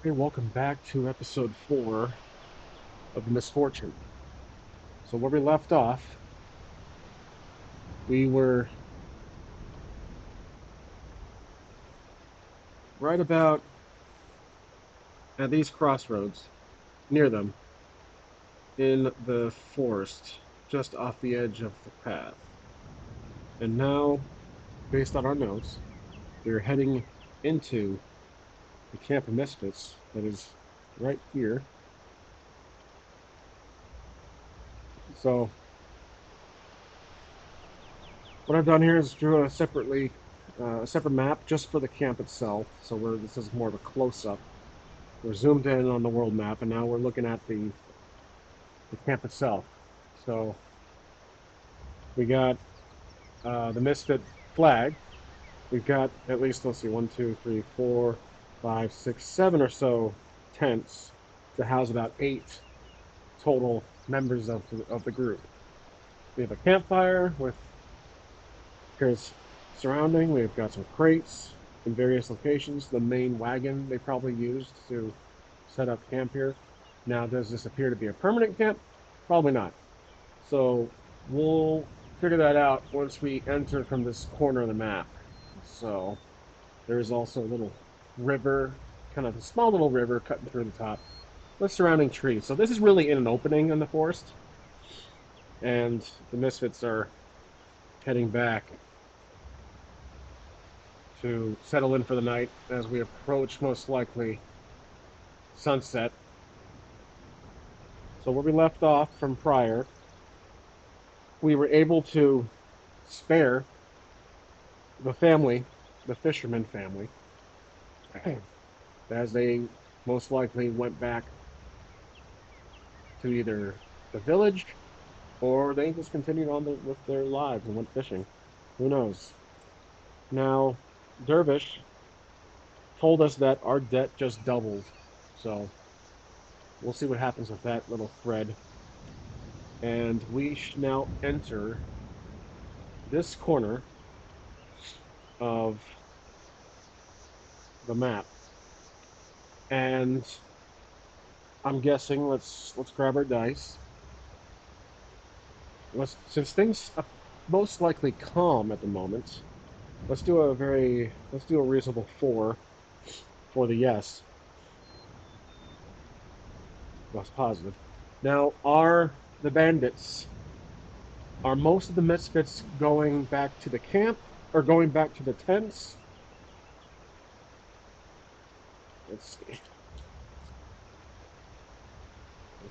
Hey, welcome back to episode 4 of Misfortune. So where we left off, we were right about at these crossroads, near them, in the forest, just off the edge of the path. And now, based on our notes, we're heading into the Camp of Misfits that is right here. So what I've done here is drew a separate map just for the camp itself. So this is more of a close-up. We're zoomed in on the world map, and now we're looking at the camp itself. So we got the Misfit flag. We've got at least, let's see, one, two, three, four, five, six, seven or so tents to house about 8 total members of the group. We have a campfire with here's surrounding. We've got some crates in various locations. The main wagon they probably used to set up camp here. Now, does this appear to be a permanent camp? Probably not. So we'll figure that out once we enter from this corner of the map. So there is also a little river, kind of a small little river cutting through the top with surrounding trees. So this is really in an opening in the forest, and the Misfits are heading back to settle in for the night as we approach most likely sunset. So where we left off from prior, we were able to spare the family, the fisherman family, as they most likely went back to either the village or they just continued on with their lives and went fishing. Who knows? Now, Dervish told us that our debt just doubled. So we'll see what happens with that little thread. And we now enter this corner of the map. And I'm guessing let's grab our dice. Since things are most likely calm at the moment, let's do a reasonable 4 for the yes. That's positive. Now, are the bandits, are most of the misfits going back to the camp or going back to the tents? Let's see.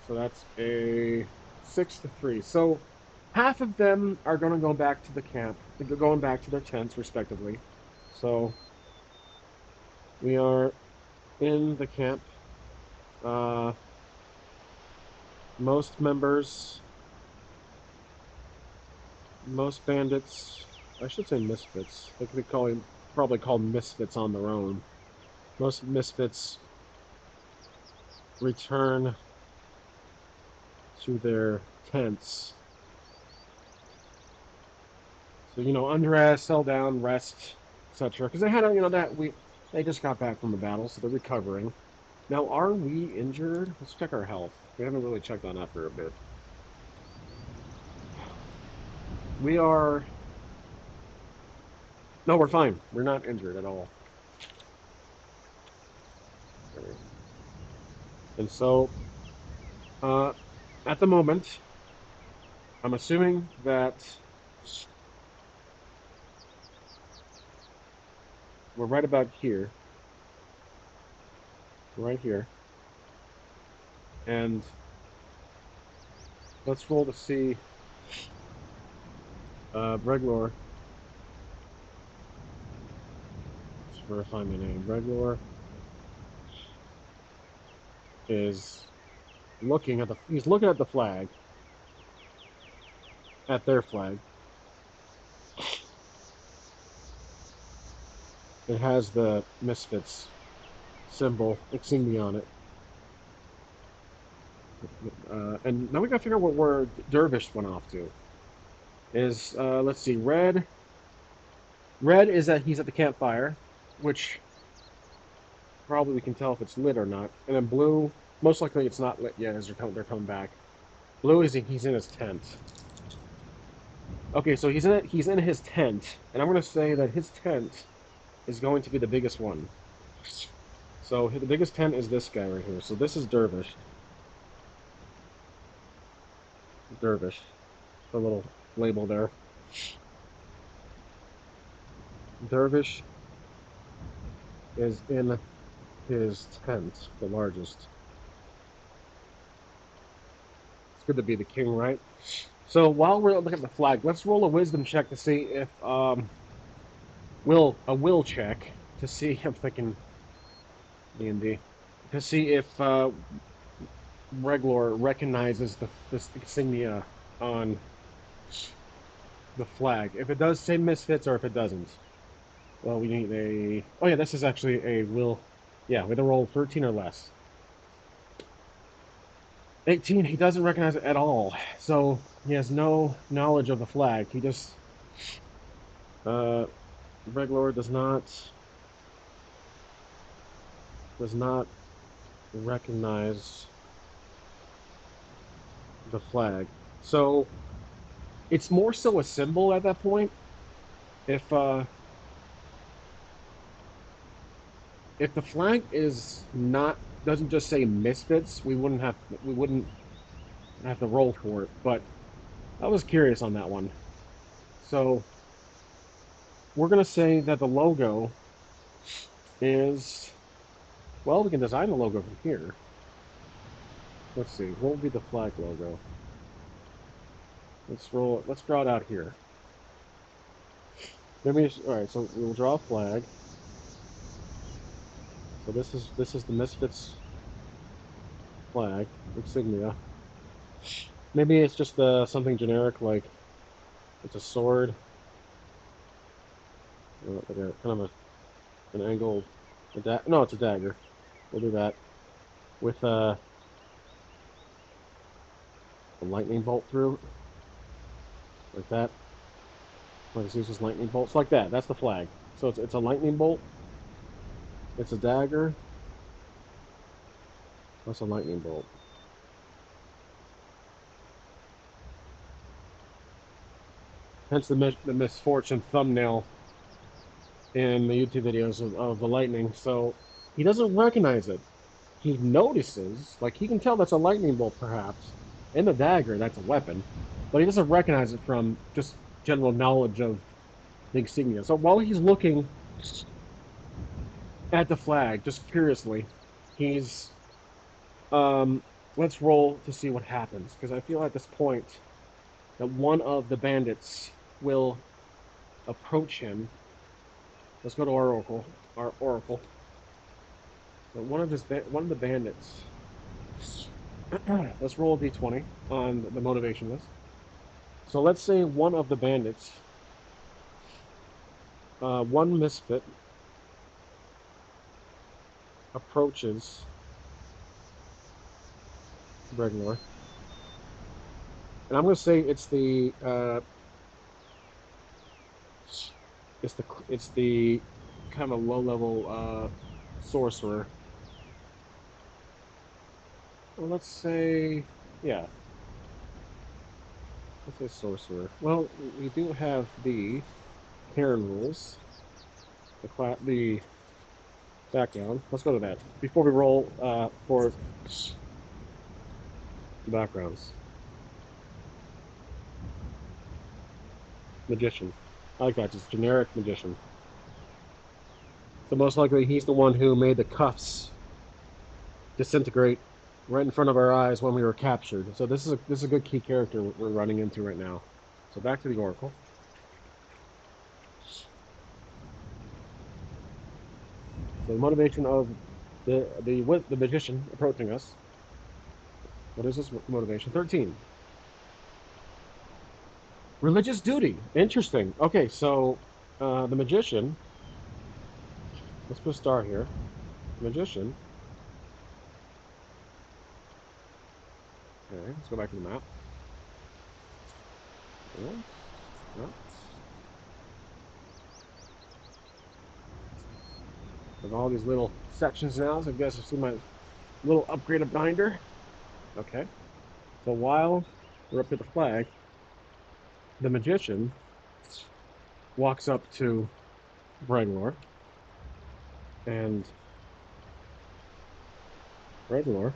So that's a 6 to 3. So half of them are going to go back to the camp, going back to their tents, respectively. So we are in the camp. Uh, most members, most bandits, I should say misfits. They could be probably called misfits on their own. Most misfits return to their tents. So, undress, sell down, rest, etc. Because they had, they just got back from a battle, so they're recovering. Now, are we injured? Let's check our health. We haven't really checked on that for a bit. We are, no, we're fine. We're not injured at all. And so, uh, at the moment, I'm assuming that we're right about here, right here. And let's roll to see Breglor. Let's verify my name. Breglor is he's looking at the flag, at their flag. It has the Misfits symbol, insignia on it. And now we gotta figure out where Dervish went off to. Is let's see, red. Red is that he's at the campfire, which probably we can tell if it's lit or not. And then blue, most likely it's not lit yet as they're coming back. Blue is he's in his tent. Okay, so he's in his tent, and I'm gonna say that his tent is going to be the biggest one. So the biggest tent is this guy right here. So this is Dervish. Dervish. The little label there. Dervish is in his tent, the largest. It's good to be the king, right? So while we're looking at the flag, let's roll a wisdom check to see if will check to see. I'm thinking D&D to see if Reglor recognizes this insignia on the flag. If it does, say misfits, or if it doesn't. Well, we need a. Oh yeah, this is actually a will. Yeah, we have to roll 13 or less. 18. He doesn't recognize it at all, so he has no knowledge of the flag. He just uh, Reglor does not recognize the flag. So it's more so a symbol at that point. If if the flag is not doesn't just say misfits, we wouldn't have to roll for it. But I was curious on that one. So we're gonna say that the logo is well, we can design the logo from here. Let's see, what will be the flag logo? Let's draw it out here. All right, so we'll draw a flag. So this is the Misfits flag insignia. Maybe it's just something generic like it's a sword, like a kind of an angled. No, it's a dagger. We'll do that with a lightning bolt through, like that. Like it uses lightning bolts, like that. That's the flag. So it's a lightning bolt. It's a dagger. That's a lightning bolt. Hence the Misfortune thumbnail in the YouTube videos of the lightning. So he doesn't recognize it. He notices, like he can tell that's a lightning bolt perhaps, and the dagger, that's a weapon, but he doesn't recognize it from just general knowledge of the insignia. So while he's looking at the flag, just curiously, he's let's roll to see what happens, because I feel at this point that one of the bandits will approach him. Let's go to our oracle. Our oracle. But one of the bandits. Let's roll a d20 on the motivation list. So let's say one of the bandits, one misfit, approaches Bregnor, and I'm going to say it's the kind of low level sorcerer. Well, let's say yeah, let's say sorcerer. Well, we do have the Karen rules, the background. Let's go to that before we roll for backgrounds. Magician. I like that. Just generic magician. So most likely he's the one who made the cuffs disintegrate right in front of our eyes when we were captured. So this is a good key character we're running into right now. So back to the Oracle. So the motivation of the magician approaching us. What is his motivation? 13. Religious duty. Interesting. Okay, so the magician. Let's put a star here. Magician. Okay, let's go back to the map. Yeah, yeah. There's all these little sections now, so you guys have seen my little upgraded binder. Okay. So while we're up to the flag, the magician walks up to Breglor, and Breglor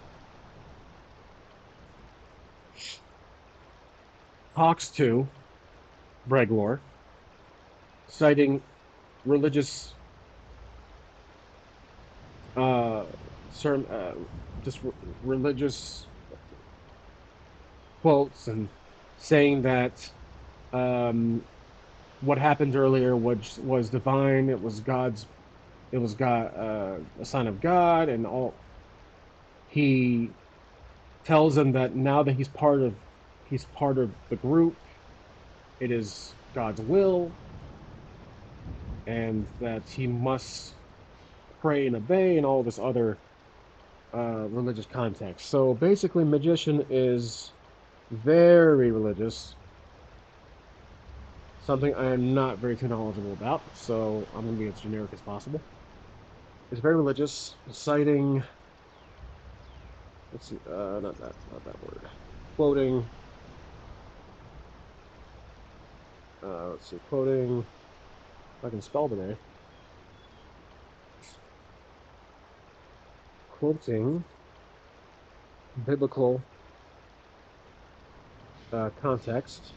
talks to Breglor, citing religious, uh, certain, just religious quotes and saying that um, what happened earlier was divine. It was God's. It was God, a sign of God, and all. He tells him that now that he's part of the group. It is God's will, and that he must pray and obey, and all this other religious context. So basically, magician is very religious, something I am not very too knowledgeable about, so I'm going to be as generic as possible. It's very religious, citing, let's see, not that word, quoting, let's see, quoting, if I can spell today, quoting biblical context.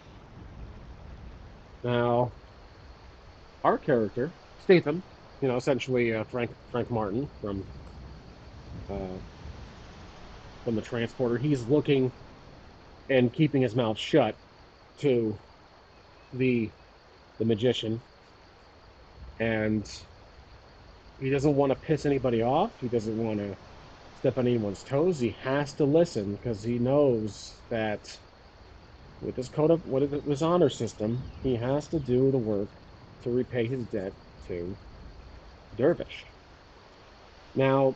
Now, our character, Statham, essentially Frank Martin uh, from the transporter, he's looking and keeping his mouth shut to the the magician, and he doesn't want to piss anybody off. He doesn't want to step on anyone's toes. He has to listen because he knows that with this honor system, he has to do the work to repay his debt to Dervish. Now,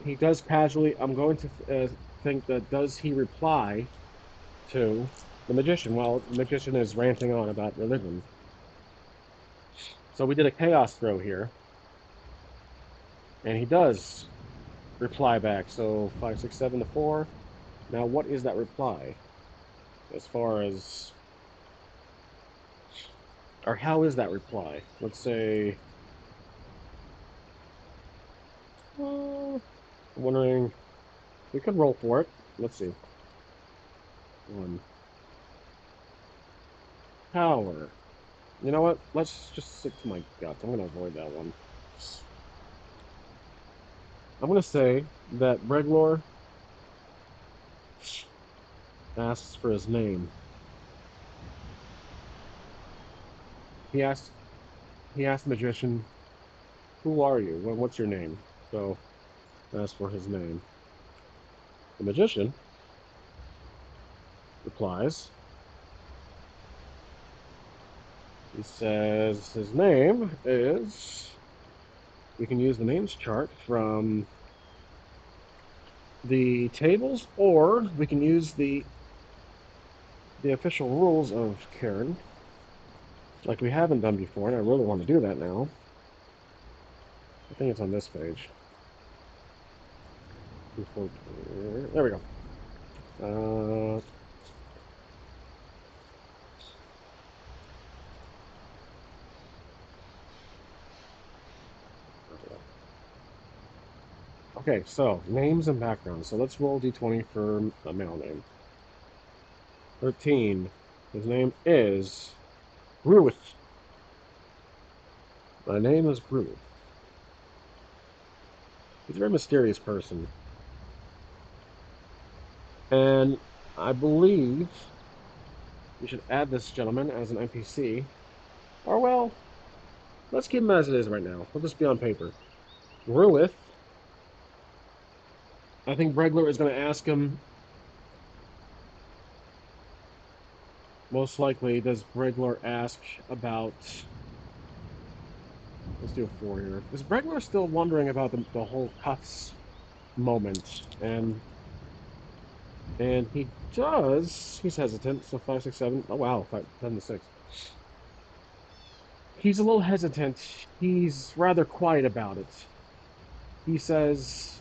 he does casually. I'm going to think that does he reply to the magician? Well, the magician is ranting on about religion. So we did a chaos throw here, and he does reply back. So 5, 6, 7 to 4. Now, what is that reply? As far as, or how is that reply? Let's say, I'm wondering, we could roll for it. Let's see. One. Power. You know what? Let's just stick to my guts. I'm going to avoid that one. I'm going to say that Breglor asks for his name. He asks, he asks the magician, "Who are you? What's your name?" So, asks for his name. The magician replies. He says his name is. We can use the names chart from the tables, or we can use the official rules of Karen, like we haven't done before, and I really want to do that now. I think it's on this page. There we go. Uh, okay, so names and backgrounds. So let's roll d20 for a male name. 13. His name is Ruth. My name is Ruth. He's a very mysterious person. And I believe we should add this gentleman as an NPC. Or, well, let's keep him as it is right now. We'll just be on paper. Ruth, I think Bregler is going to ask him, most likely, does Bregler ask about. Let's do a 4 here. Is Bregler still wondering about the whole cuts moment? And he does. He's hesitant. So 5, 6, 7. Oh wow, 7 to 6. He's a little hesitant. He's rather quiet about it. he says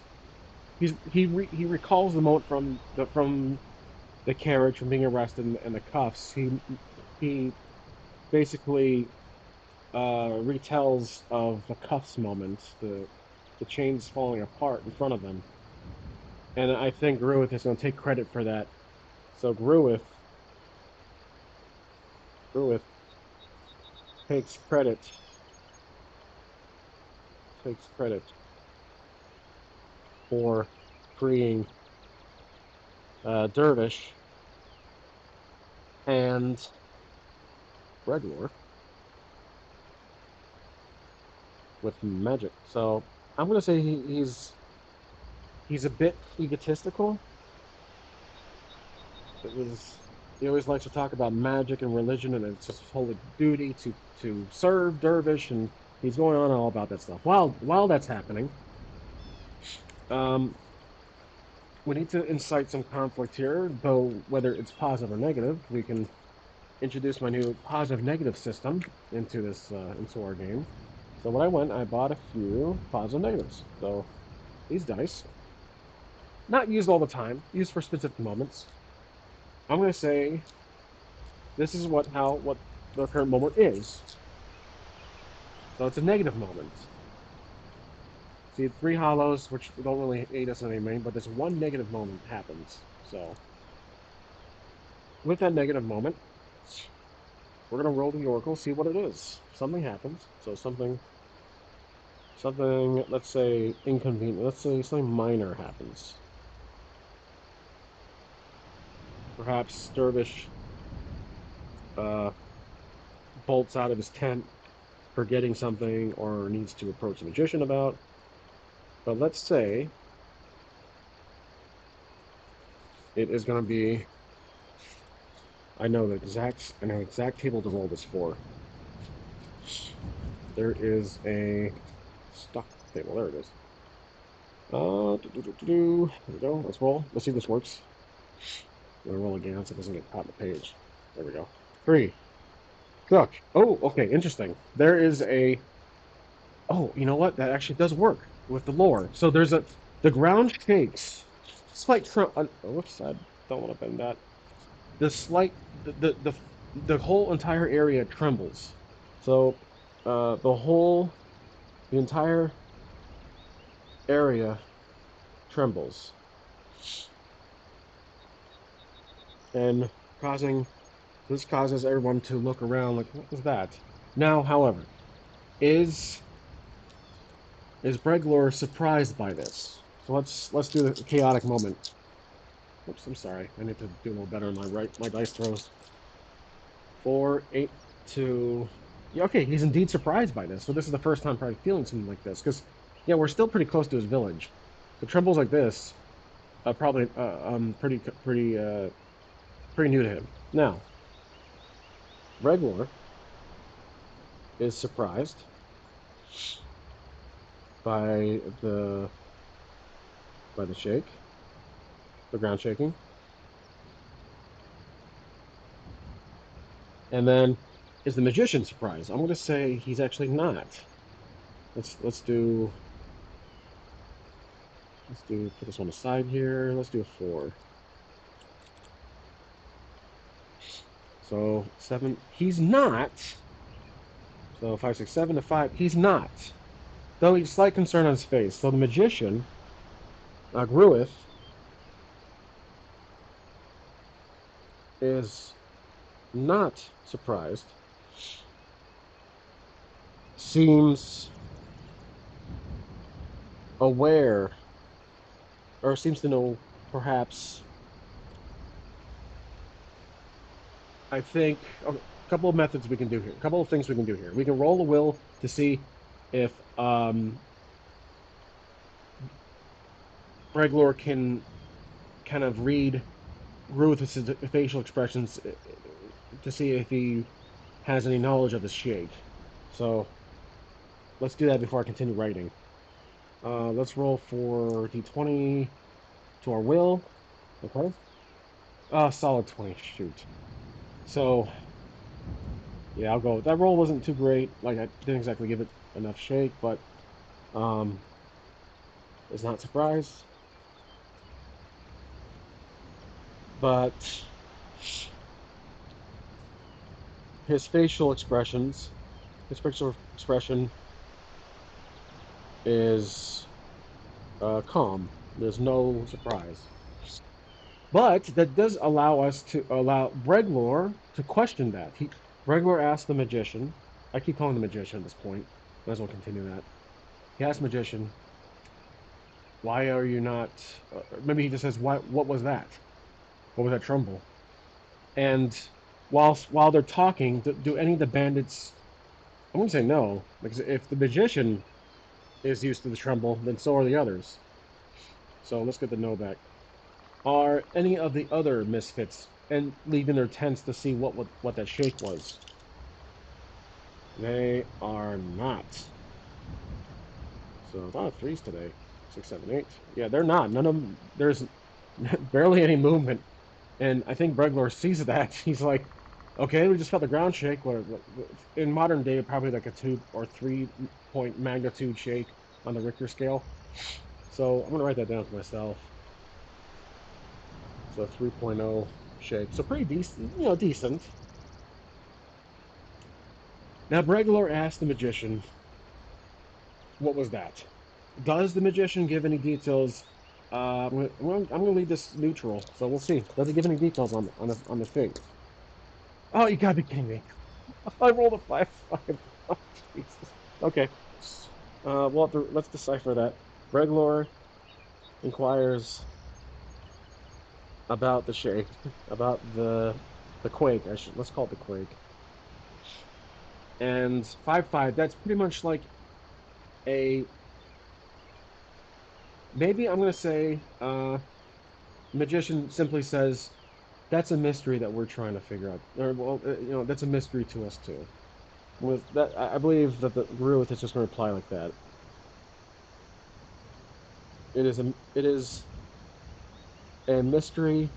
he recalls the moment from the carriage, from being arrested and the cuffs. He basically retells of the cuffs moment, the chains falling apart in front of him, and I think Gruith is going to take credit for that. So Gruith takes credit for freeing Dervish and Redlore with magic. So I'm going to say he's a bit egotistical. It was he always likes to talk about magic and religion, and it's his holy duty to serve Dervish, and he's going on all about that stuff. While that's happening, um, we need to incite some conflict here, though whether it's positive or negative, we can introduce my new positive negative system into this into our game. So when I bought a few positive negatives. So these dice, not used all the time, used for specific moments. I'm going to say this is what the current moment is. So it's a negative moment. See, three hollows, which don't really aid us in anything, but this one negative moment happens. So with that negative moment, we're gonna roll the oracle, see what it is. Something happens. So something, let's say inconvenient. Let's say something minor happens. Perhaps Dervish uh, bolts out of his tent, forgetting something, or needs to approach the magician about. But let's say it is going to be. I know exact table to roll this for. There is a stock table. There it is. There we go. Let's roll. Let's see if this works. I'm gonna roll again so it doesn't get caught in the page. There we go. Three. Cook. Oh, okay. Interesting. There is a. Oh, you know what? That actually does work with the lore. So there's a. The ground shakes. Slight. Whoops! I don't want to bend that. The slight. The whole entire area trembles. So, the entire area trembles, and causing this causes everyone to look around like, what was that? Now, however, is is Breglor surprised by this? So let's do the chaotic moment. Oops, I'm sorry. I need to do a little better in my dice throws. 4, 8, 2. Yeah, okay, he's indeed surprised by this. So this is the first time probably feeling something like this, because yeah, we're still pretty close to his village. The trembles like this, probably pretty new to him. Now, Breglor is surprised by the shake, the ground shaking, and then is the magician surprised? I'm going to say he's actually not. Let's do put this on the side here. Let's do a 4. So 7. He's not. So 5, 6, 7 to 5. He's not. Though he's slight concern on his face. So the magician, Gruith, is not surprised. Seems aware, or seems to know, perhaps. I think a couple of methods we can do here. A couple of things we can do here. We can roll a will to see if Breglor can kind of read Ruth's facial expressions to see if he has any knowledge of the shake. So let's do that before I continue writing. Let's roll for d20 to our will. Okay. Solid 20. Shoot. So yeah, I'll go. That roll wasn't too great. Like I didn't exactly give it enough shake, but um, is not surprised, but his facial expressions, his facial expression is calm. There's no surprise. But that does allow us to allow Breglor to question that. Breglor asked the magician. I keep calling the magician at this point. Might as well continue that. He asked the magician, "Why are you not?" Maybe he just says, "Why? What was that? What was that tremble?" And while they're talking, do any of the bandits? I wouldn't say no, because if the magician is used to the tremble, then so are the others. So let's get the no back. Are any of the other misfits and leaving their tents to see what that shake was? They are not. So a lot of threes today. 6, 7, 8. Yeah, they're not. None of them. There's barely any movement, and I think Breglor sees that. He's like, "Okay, we just felt the ground shake. What in modern day, probably like a 2 or 3 point magnitude shake on the Richter scale." So I'm gonna write that down for myself. So 3.0 shake. So pretty decent. Decent. Now Breglor asked the magician, "What was that?" Does the magician give any details? I'm gonna leave this neutral, so we'll see. Does he give any details on the fig? Oh, you gotta be kidding me! I rolled a 5-5. Oh, Jesus. Okay. Let's decipher that. Breglor inquires about the shake, about the quake. Let's call it the quake. And 5-5. That's pretty much like a maybe. I'm gonna say magician simply says that's a mystery that we're trying to figure out. Or, well, that's a mystery to us too. With that, I believe that the Ruth is just going to reply like that. It is a mystery.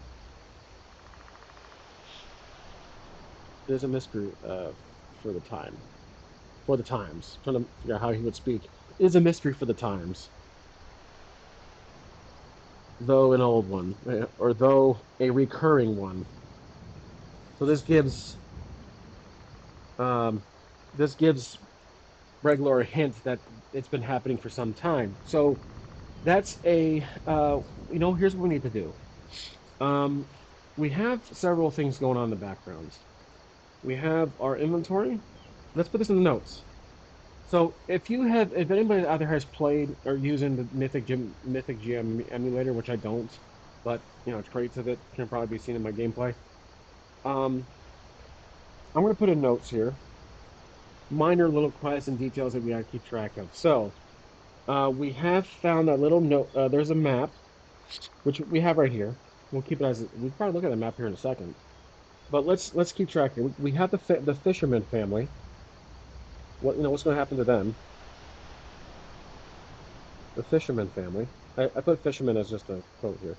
It is a mystery for the time, for the times. Trying to figure out how he would speak. It is a mystery for the times, though an old one, or though a recurring one. So um, this gives Regular a hint that it's been happening for some time. So that's here's what we need to do. Um, we have several things going on in the background. We have our inventory. Let's put this in the notes. So if anybody out there has played or using the Mythic GM emulator, which I don't, but traits of it can probably be seen in my gameplay. Um, I'm going to put in notes here, minor little quests and details that we got to keep track of. So we have found that little note. There's a map which we have right here. We'll keep it as we'll probably look at the map here in a second. But let's keep track here. We have the fisherman family. What's going to happen to them? The fisherman family. I put fisherman as just a quote here.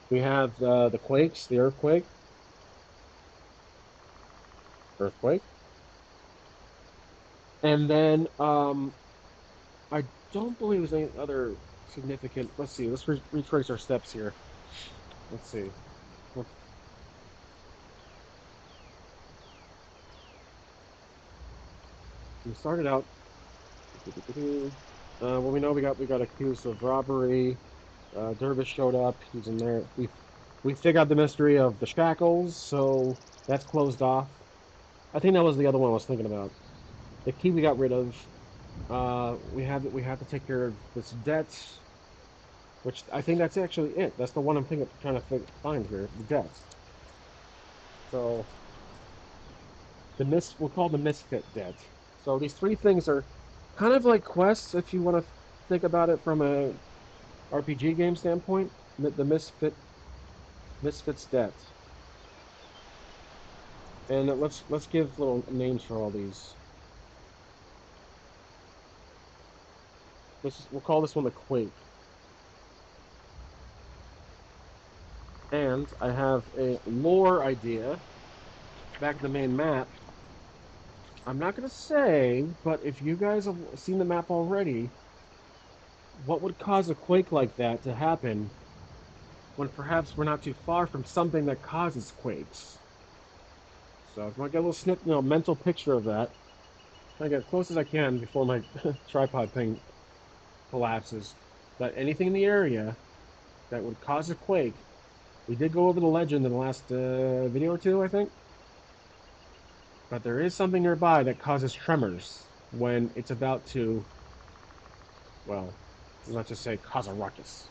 We have the quakes, the earthquake, and then I don't believe there's any other significant. Let's see. Let's retrace our steps here. Let's see. We started out. Well, we know we got accused of robbery. Dervish showed up. He's in there. We figured out the mystery of the shackles, so that's closed off. I think that was the other one I was thinking about. The key we got rid of. We have to take care of this debt, which I think that's actually it. That's the one I'm trying to find here. The debt. So we'll call the misfit debt. So these three things are kind of like quests if you want to think about it from a RPG game standpoint. The misfits debt. And let's give little names for all these. We'll call this one the Quake. And I have a lore idea back to the main map. I'm not gonna say, but if you guys have seen the map already, What would cause a quake like that to happen when perhaps we're not too far from something that causes quakes? So if I get a little mental picture of that, I get as close as I can before my tripod thing collapses. But anything in the area that would cause a quake, we did go over the legend in the last video or two, I think. But there is something nearby that causes tremors when it's about to, well, let's just say cause a ruckus.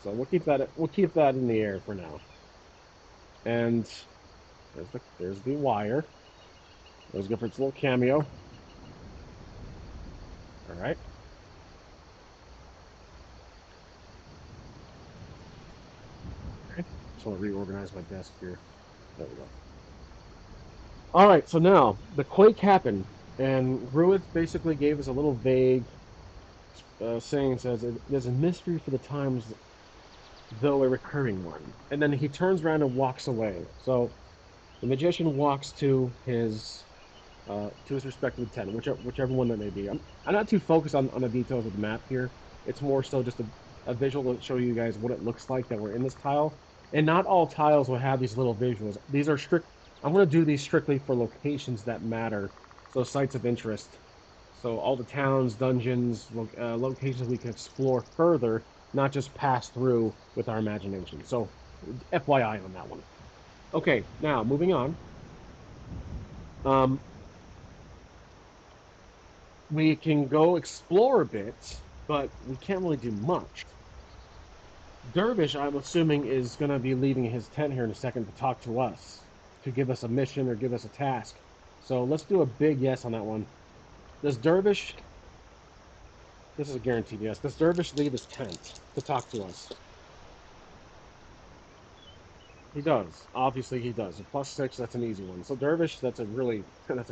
So we'll keep that in the air for now. And there's the wire. Let's go for its little cameo. All right. Okay. Just want to reorganize my desk here. There we go. All right. So now the quake happened, and Ruiz basically gave us a little vague saying. Says there's a mystery for the times, though a recurring one. And then he turns around and walks away. So the magician walks to his respective tent, whichever one that may be. I'm not too focused on the details of the map here. It's more so just a visual to show you guys what it looks like that we're in this tile. And not all tiles will have these little visuals. These are strict. I'm going to do these strictly for locations that matter, so sites of interest. So all the towns, dungeons, locations we can explore further, not just pass through with our imagination. So, FYI on that one. Okay, now moving on. Um, we can go explore a bit, but we can't really do much. Dervish, I'm assuming, is going to be leaving his tent here in a second to talk to us, to give us a mission or give us a task. So let's do a big yes on that one. Does Dervish, this is a guaranteed yes, does Dervish leave his tent to talk to us? He does. Obviously, he does. A +6, that's an easy one. So Dervish, that's a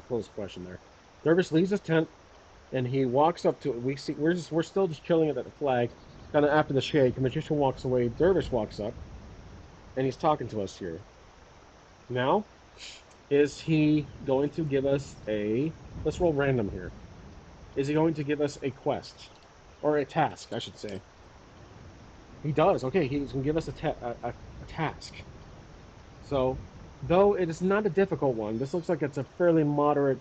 close question there. Dervish leaves his tent and he walks up to it. We're still just chilling at the flag, kind of after the shake. The magician walks away. Dervish walks up, and he's talking to us here. Now, is he going to give us a? Let's roll random here. Is he going to give us a quest or a task? I should say. He does. Okay, he's going to give us a task. So, though it is not a difficult one, this looks like it's a fairly moderate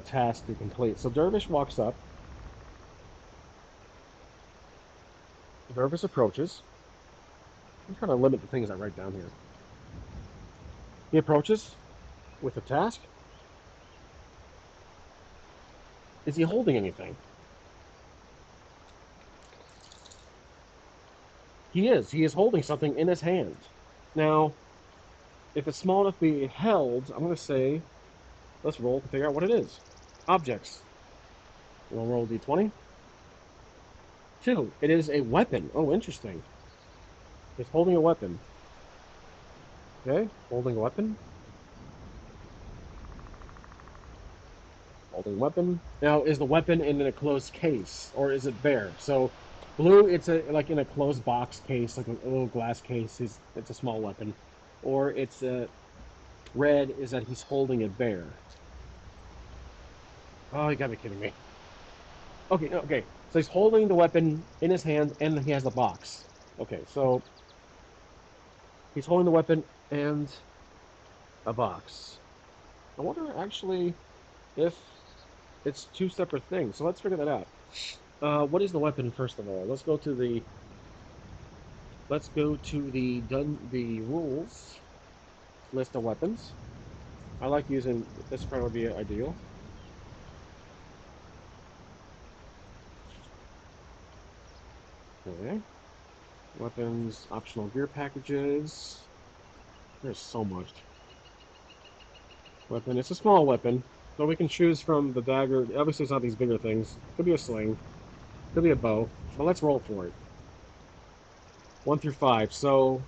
task to complete. So Dervish walks up. Dervish approaches. I'm trying to limit the things I write down here. He approaches with a task. Is he holding anything? He is. He is holding something in his hand. Now, if it's small enough to be held, I'm going to say, let's roll to figure out what it is. Objects. We'll roll d20. 2. It is a weapon. Oh, interesting. It's holding a weapon. Okay, holding a weapon. Holding a weapon. Now, is the weapon in a closed case, or is it bare? So, blue, it's like in a closed box case, like a little glass case. It's a small weapon, or it's a red is that he's holding it bare. Oh, you gotta be kidding me. Okay, no, okay. So he's holding the weapon in his hand, and he has a box. Okay, so he's holding the weapon and a box. I wonder actually if it's two separate things. So let's figure that out. What is the weapon first of all? Let's go to the rules list of weapons. I like using this probably would be ideal. Okay. Weapons, optional gear packages. There's so much. Weapon. It's a small weapon, so we can choose from the dagger. Obviously, it's not these bigger things. Could be a sling. Could be a bow. But let's roll for it. 1 through 5. So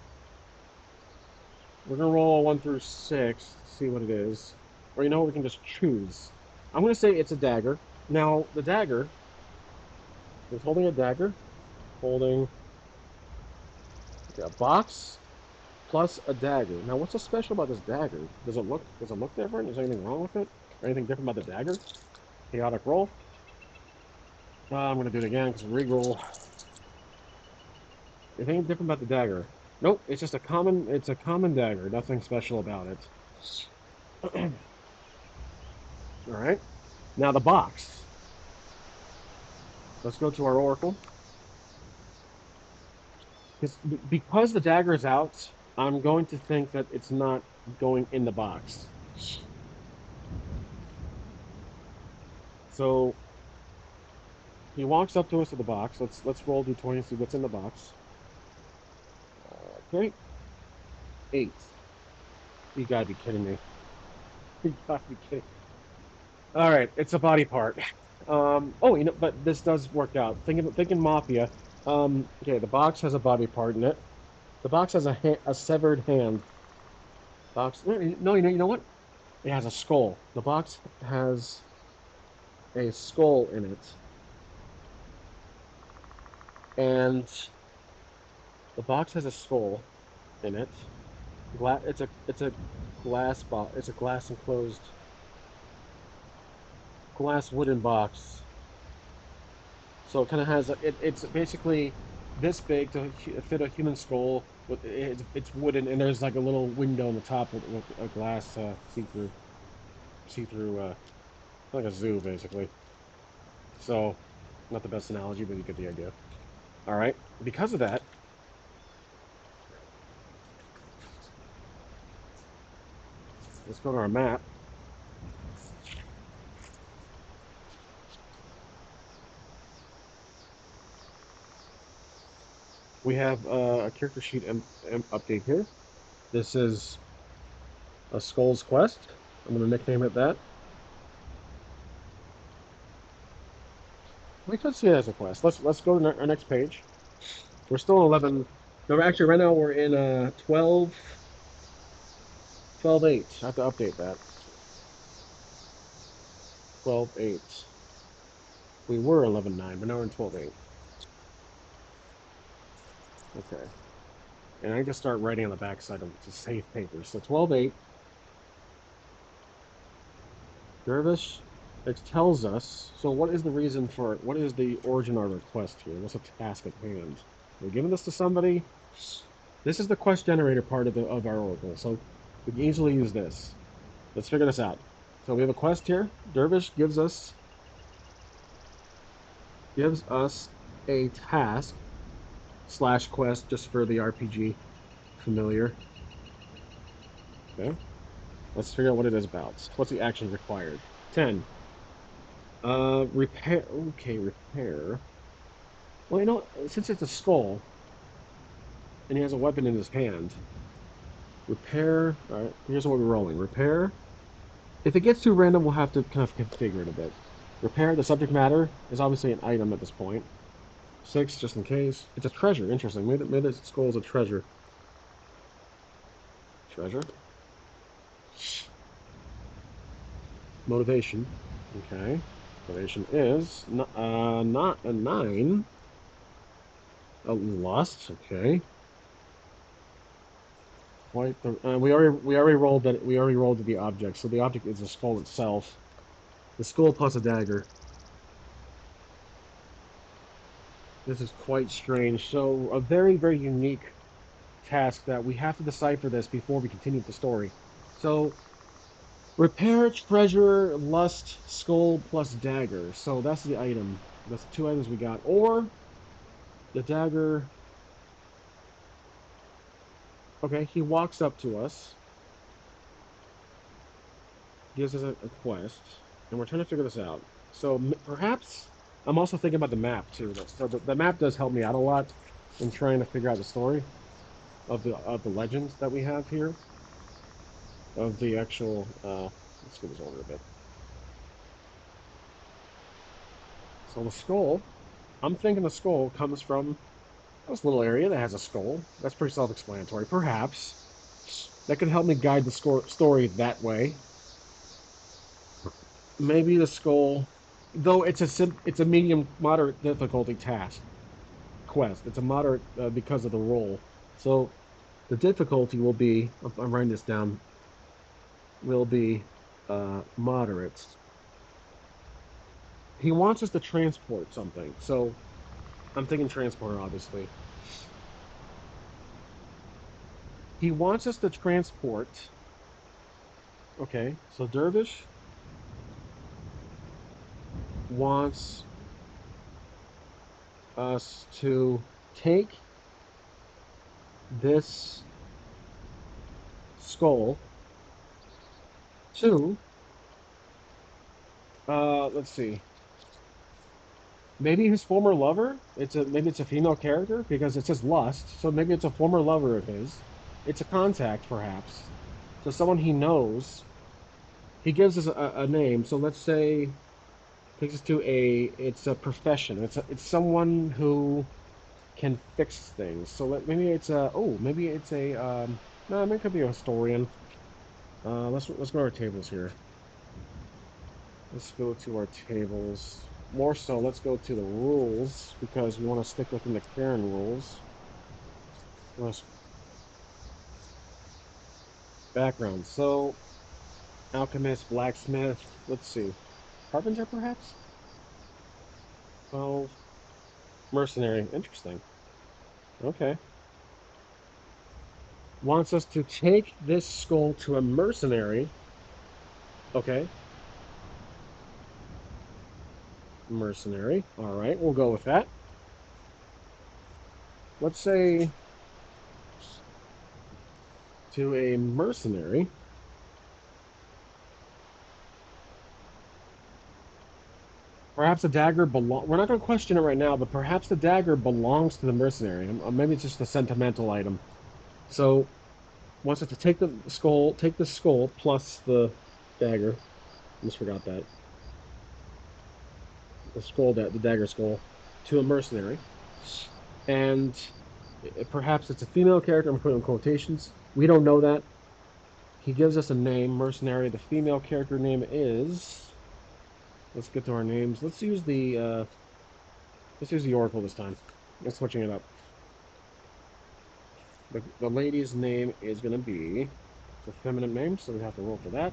we're gonna roll 1 through 6 to see what it is. Or you know what? We can just choose. I'm gonna say it's a dagger. Now the dagger is holding a dagger, holding a box plus a dagger. Now what's so special about this dagger? Does it look different? Is there anything wrong with it? Or anything different about the dagger? Chaotic roll. I'm gonna do it again because reroll. It ain't different about the dagger. Nope, it's just a common. It's a common dagger. Nothing special about it. All right. Now the box. Let's go to our oracle. Because the dagger is out, I'm going to think that it's not going in the box. So he walks up to us with the box. Let's roll d20 and see what's in the box. Okay, 8. You gotta be kidding me. You gotta be kidding. All right, it's a body part. Oh, but this does work out. Thinking Mafia. Okay, the box has a body part in it. The box has a severed hand. Box. No, you know what? It has a skull. The box has a skull in it, and the box has a skull in it. It's a glass box. It's a glass enclosed glass wooden box. So it kind of has it's basically this big to fit a human skull. It's wooden, and there's like a little window on the top with a glass see through like a zoo basically. So not the best analogy, but you get the idea. All right. Because of that, let's go to our map. We have a character sheet update here. This is a Skull's Quest. I'm going to nickname it that. We could see it as a quest. Let's go to our next page. We're still in 11. No, actually, right now we're in 12:8. I have to update that. 12:8. We were 11:9, but now we're in 12:8. Okay. And I just start writing on the backside of to save papers. So 12:8. Dervish it tells us. So what is the reason for what is the origin of our quest here? What's the task at hand? We're giving this to somebody. This is the quest generator part of our oracle. So we can easily use this. Let's figure this out. So we have a quest here. Dervish gives us a task slash quest just for the RPG familiar. Okay. Let's figure out what it is about. What's the action required? 10. Repair. Okay, repair. Well, since it's a skull and he has a weapon in his hand, repair. All right, here's what we're rolling. Repair. If it gets too random, we'll have to kind of configure it a bit. Repair. The subject matter is obviously an item at this point. 6, just in case. It's a treasure. Interesting. Maybe this skull is a treasure. Treasure. Motivation. Okay. Motivation is not a 9. A lust. Okay. Quite the. We already rolled that. We already rolled the object. So the object is the skull itself. The skull plus a dagger. This is quite strange. So a very very unique task that we have to decipher this before we continue the story. So repair, treasure, lust, skull plus dagger. So that's the item. That's the two items we got. Or the dagger. Okay, he walks up to us, gives us a quest, and we're trying to figure this out. So perhaps I'm also thinking about the map too. So the map does help me out a lot in trying to figure out the story of the legends that we have here of the actual. Let's get this order a bit. So the skull. I'm thinking the skull comes from this little area that has a skull. That's pretty self-explanatory. Perhaps that could help me guide the story that way. Maybe the skull, though it's a medium moderate difficulty task quest. It's a moderate because of the role. So the difficulty will be. I'm writing this down. Will be moderate. he wants us to transport something. So I'm thinking transporter, obviously. He wants us to transport. Okay, so Dervish wants us to take this skull to, let's see, maybe his former lover. Maybe it's a female character because it says lust, so maybe it's a former lover of his. It's a contact, perhaps. So someone he knows. He gives us a name. So let's say takes us to a. It's a profession. It's someone who can fix things. So maybe it's a. Oh, maybe it's a. No, maybe it could be a historian. Let's go to our tables here. Let's go to our tables. More so, let's go to the rules because we want to stick within the Karen rules. Let's background. So, alchemist, blacksmith. Let's see, carpenter perhaps. Oh, mercenary. Interesting. Okay. Wants us to take this skull to a mercenary. Okay. Mercenary. All right, we'll go with that. Let's say to a mercenary. Perhaps the dagger belong. We're not going to question it right now, but perhaps the dagger belongs to the mercenary. Maybe it's just a sentimental item. So wants us to take the skull plus the dagger. Almost forgot that the dagger skull, to a mercenary, and perhaps it's a female character. I'm putting in quotations. We don't know that. He gives us a name, mercenary. The female character name is. Let's get to our names. Let's use the oracle this time. Let's switching it up. The lady's name is going to be it's a feminine name, so we have to roll for that.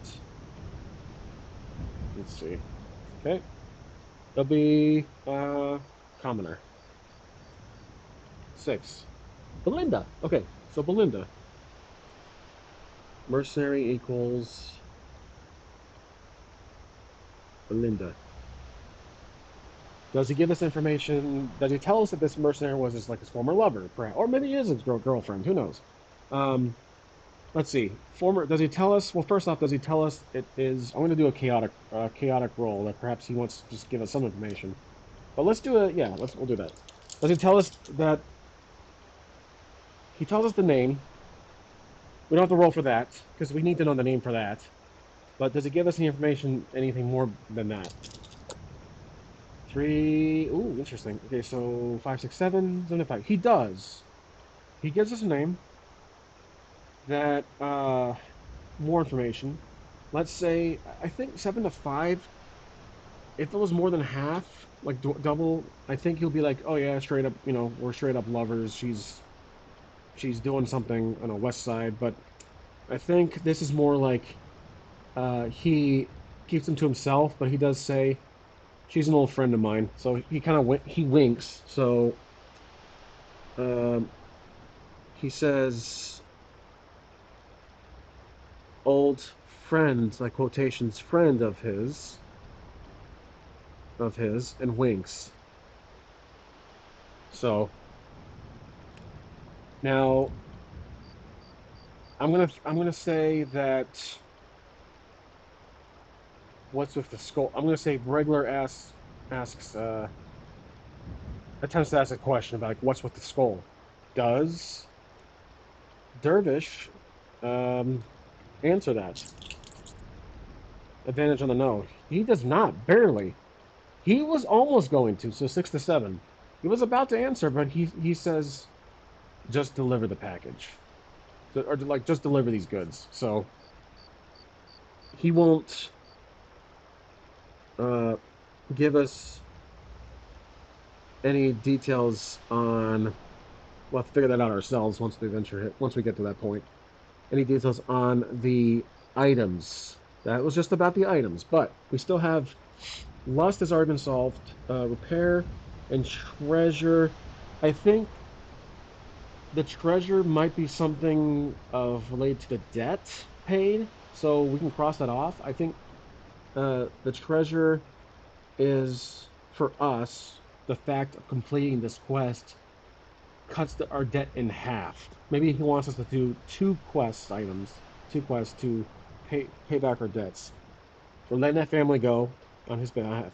Let's see. Okay. It'll be commoner. 6. Belinda. Okay, so Belinda. Mercenary equals Belinda. Does he give us information? Does he tell us that this mercenary was his former lover, perhaps, or maybe he is his girlfriend? Who knows? Um, let's see. Former. Does he tell us? Well, first off, does he tell us it is? I'm going to do a chaotic roll that perhaps he wants to just give us some information. But let's do a yeah. We'll do that. Does he tell us that he tells us the name? We don't have to roll for that because we need to know the name for that. But does it give us any information, anything more than that? 3. Ooh, interesting. Okay, so 5, 6, 7, 7, 5. He does. He gives us a name that more information. Let's say I think 7 to 5. If it was more than half, like double, I think he'll be like, oh yeah, straight up. We're straight up lovers. She's doing something on the west side, but I think this is more like he keeps him to himself, but he does say she's an old friend of mine. So he kind of he winks. So um, he says old friend, like quotations, friend of his, and winks. So now I'm gonna say that what's with the skull? I'm gonna say regular asks attempts to ask a question about like, what's with the skull. Does Dervish um, answer that? Advantage on the no. He does not. Barely. He was almost going to. So 6 to 7. He was about to answer, but he says, just deliver the package, or like just deliver these goods. So he won't uh, give us any details on. We'll have to figure that out ourselves once we get to that point. Any details on the items? That was just about the items, but we still have Lust has already been solved. Repair and treasure. I think the treasure might be something of related to the debt paid, so we can cross that off. I think the treasure is for us the fact of completing this quest cuts our debt in half. Maybe he wants us to do two quests to pay back our debts. We're letting that family go on his behalf,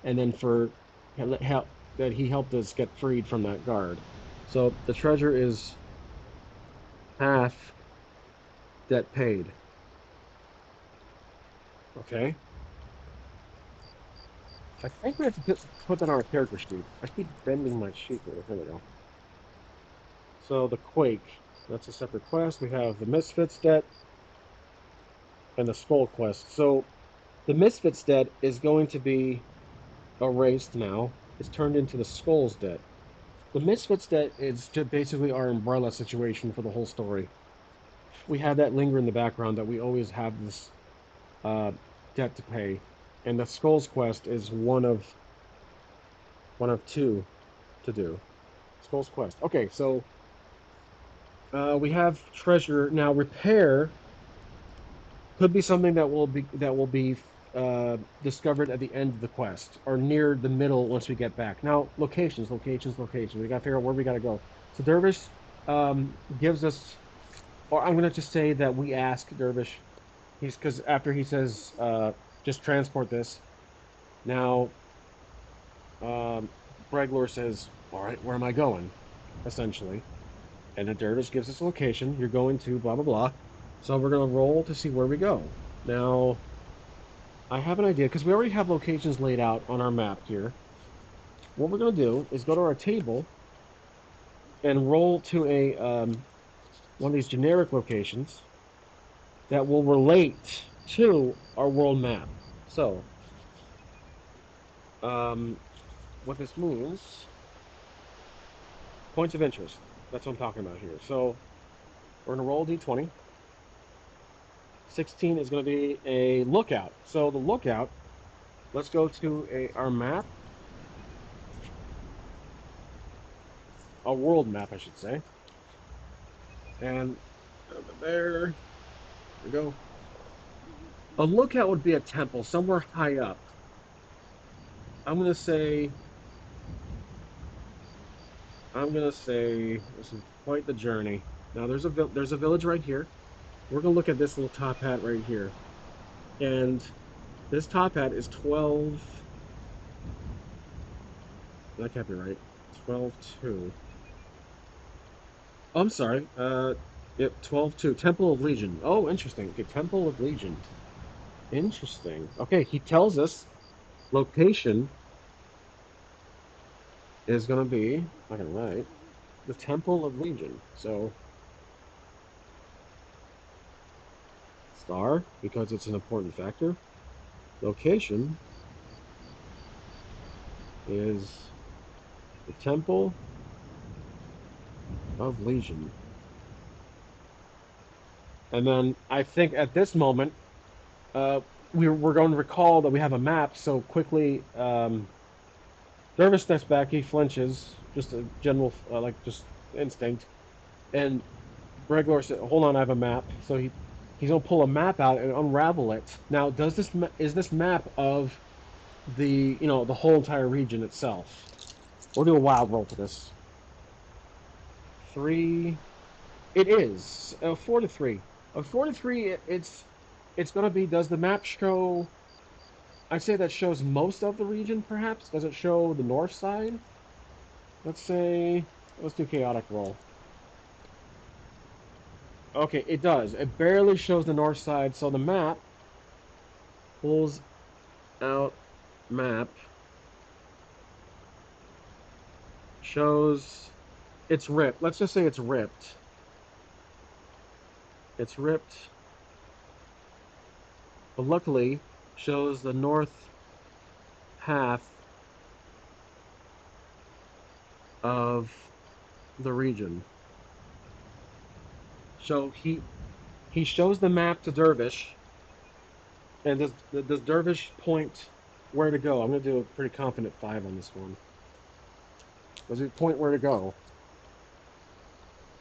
and then for help that he helped us get freed from that guard. So the treasure is half debt paid. Okay. I think we have to put that on our character sheet. I keep bending my sheet here. Here we go. So the Quake, that's a separate quest. We have the Misfits debt and the Skull quest. So the Misfits debt is going to be erased now. It's turned into the Skulls debt. The Misfits debt is just basically our umbrella situation for the whole story. We have that linger in the background that we always have this uh, debt to pay, and the Skulls quest is one of two to do. Skulls quest. Okay, so we have treasure now. Repair could be something that will be discovered at the end of the quest or near the middle once we get back. Now, locations. We got to figure out where we got to go. So Dervish gives us, or I'm gonna just say that we ask Dervish. He's because after he says, just transport this. Now, um, Breglor says, "All right, where am I going?" Essentially, and the Dervish gives us a location. You're going to blah blah blah. So we're gonna roll to see where we go. Now, I have an idea because we already have locations laid out on our map here. What we're going to do is go to our table and roll to a one of these generic locations that will relate to our world map. So, um, what this means, points of interest. That's what I'm talking about here. So, we're going to roll d20. 16 is going to be a lookout. So, the lookout, let's go to our map, a world map, I should say. And over there we go. A lookout would be a temple somewhere high up. I'm gonna say this is quite the journey. Now there's a village right here. We're gonna look at this little top hat right here, and this top hat is 12. That can't be right. 12-2. Oh, I'm sorry. Yep, 12-2. Temple of Legion. Oh, interesting. Okay, Temple of Legion. Interesting. Okay, he tells us location is gonna be. I can write the Temple of Legion. So star because it's an important factor. Location is the Temple of Legion. And then I think at this moment, uh, we're going to recall that we have a map. So quickly, Dervish steps back. He flinches, just a general, like just instinct. And Bregor said, "Hold on, I have a map." So he's gonna pull a map out and unravel it. Now, is this map of the whole entire region itself? We'll do a wild roll for this. Three. It is 4-3. 4-3. It's gonna be. Does the map show? I'd say that shows most of the region, perhaps. Does it show the north side? Let's say. Let's do chaotic roll. Okay, it does. It barely shows the north side. So the map pulls out map shows it's ripped. Let's just say it's ripped. It's ripped, but luckily shows the north half of the region. So he shows the map to Dervish, and does Dervish point? where to go. I'm gonna do a pretty confident 5 on this one. Does he point where to go?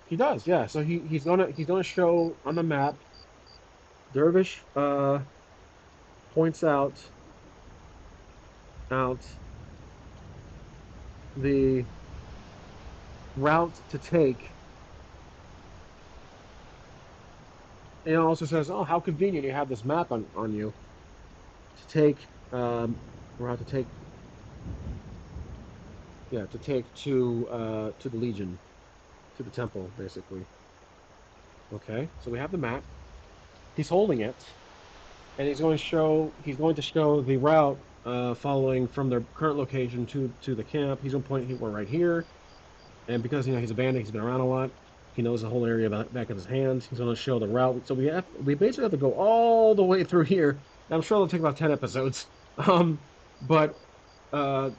He does, yeah. So he's gonna show on the map. Dervish points out the route to take. And it also says, "Oh, how convenient you have this map on you to take route to take, yeah, to take to the Legion, to the temple, basically." Okay, so we have the map. He's holding it, and he's going to show the route following from their current location to the camp. He's going to point, we're right here, and because he's a bandit, he's been around a lot. He knows the whole area back of his hands. He's going to show the route. So we basically have to go all the way through here. I'm sure it'll take about 10 episodes. Um, but uh,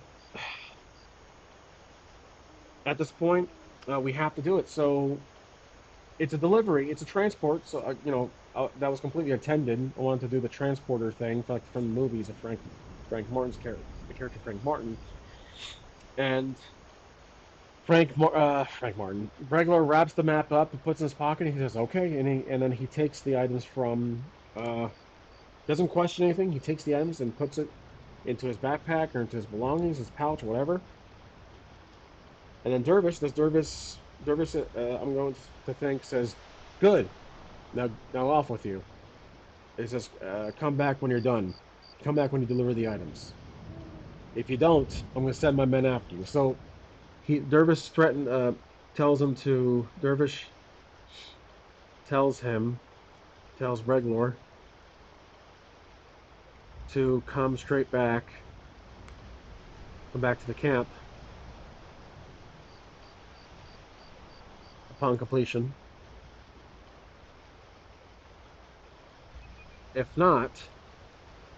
at this point, we have to do it. So it's a delivery, it's a transport. So that was completely attended. I wanted to do the transporter thing, like from the movies of Frank Martin's character, the character Frank Martin, and Frank Martin. Bregler wraps the map up and puts it in his pocket. And he says, "Okay," and then he takes the items from. Doesn't question anything. He takes the items and puts it into his backpack or into his belongings, his pouch, whatever. And then Dervish, I'm going to think, says, "Good. Now off with you." He says, "Come back when you're done. Come back when you deliver the items. If you don't, I'm going to send my men after you." So Dervish tells him to. Dervish tells him, tells Reglor to come back to the camp upon completion. If not,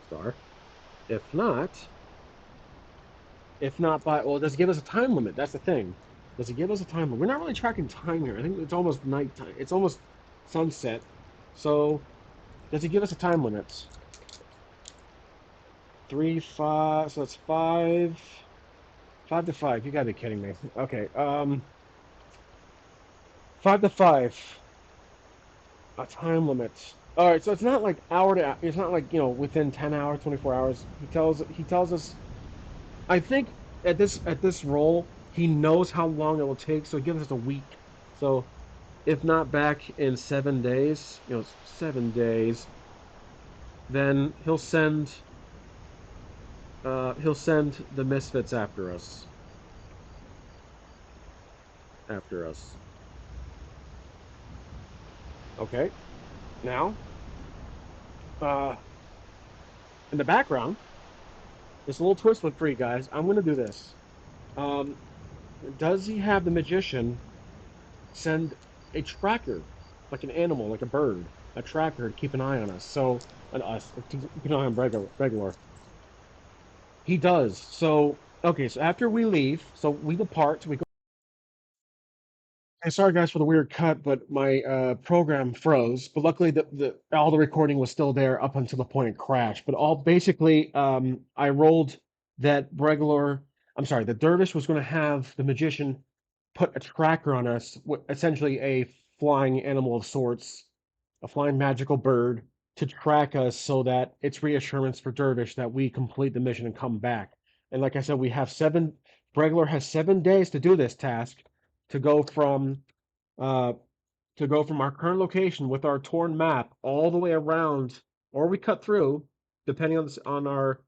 star. If not, if not by, well, does it give us a time limit? That's the thing. Does it give us a time limit? We're not really tracking time here. I think it's almost nighttime. It's almost sunset. So does it give us a time limit? 3, 5. So that's 5. 5 to 5. You gotta be kidding me. Okay. 5 to 5. A time limit. All right, so it's not like hour to. It's not like within 10 hours, 24 hours. He tells us. I think at this role, he knows how long it will take, so he gives us a week. So if not back in 7 days, 7 days, then he'll send the misfits after us. After us. Okay. Now, uh, in the background, there's a little twist for you guys. I'm gonna do this. Um, does he have the magician send a tracker, like an animal, like a bird, a tracker to keep an eye on us? So, on us, to keep an eye on regular. He does. So, okay. So after we leave, so we depart. We go. Hey, sorry guys for the weird cut, but my program froze. But luckily, the all the recording was still there up until the point it crashed. But all basically, I rolled that Bregalor. I'm sorry, the Dervish was going to have the magician put a tracker on us, essentially a flying animal of sorts, a flying magical bird, to track us so that it's reassurance for Dervish that we complete the mission and come back. And like I said, we have seven. Bregler has 7 days to do this task, to go from uh, our current location with our torn map all the way around, or we cut through, depending on our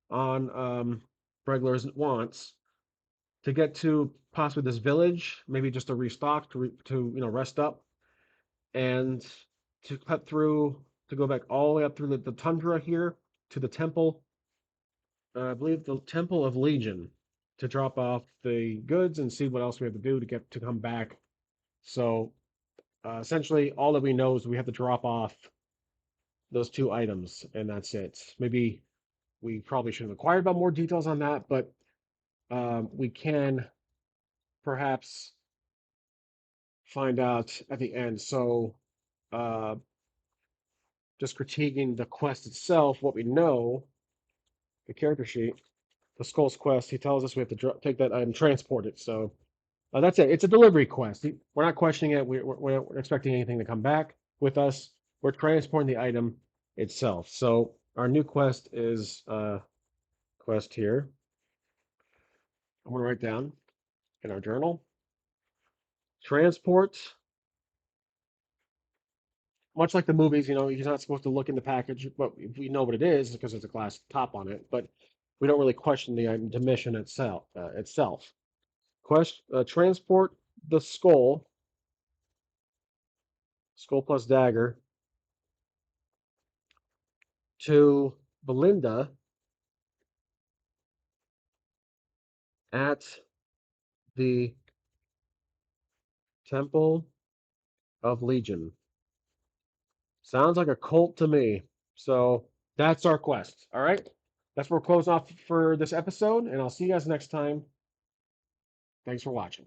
on Bregler's wants, to get to possibly this village, maybe just to restock, to rest up, and to cut through, to go back all the way up through the tundra here to the temple. I believe the Temple of Legion, to drop off the goods and see what else we have to do to get to come back. So essentially, all that we know is we have to drop off those 2 items, and that's it. Maybe we probably should have inquired about more details on that, but we can perhaps find out at the end. So, uh, just critiquing the quest itself, what we know the character sheet, the Skull's quest, he tells us we have to take that item, transport it. So that's it. It's a delivery quest. We're not questioning it. We're not expecting anything to come back with us. We're transporting the item itself. So our new quest is quest here. I'm going to write down in our journal transport. Much like the movies, you're not supposed to look in the package, but we know what it is because there's a glass top on it. But we don't really question the mission itself. Transport the skull plus dagger, to Belinda at the Temple of Legion. Sounds like a cult to me. So that's our quest. All right. That's where we're closing off for this episode, and I'll see you guys next time. Thanks for watching.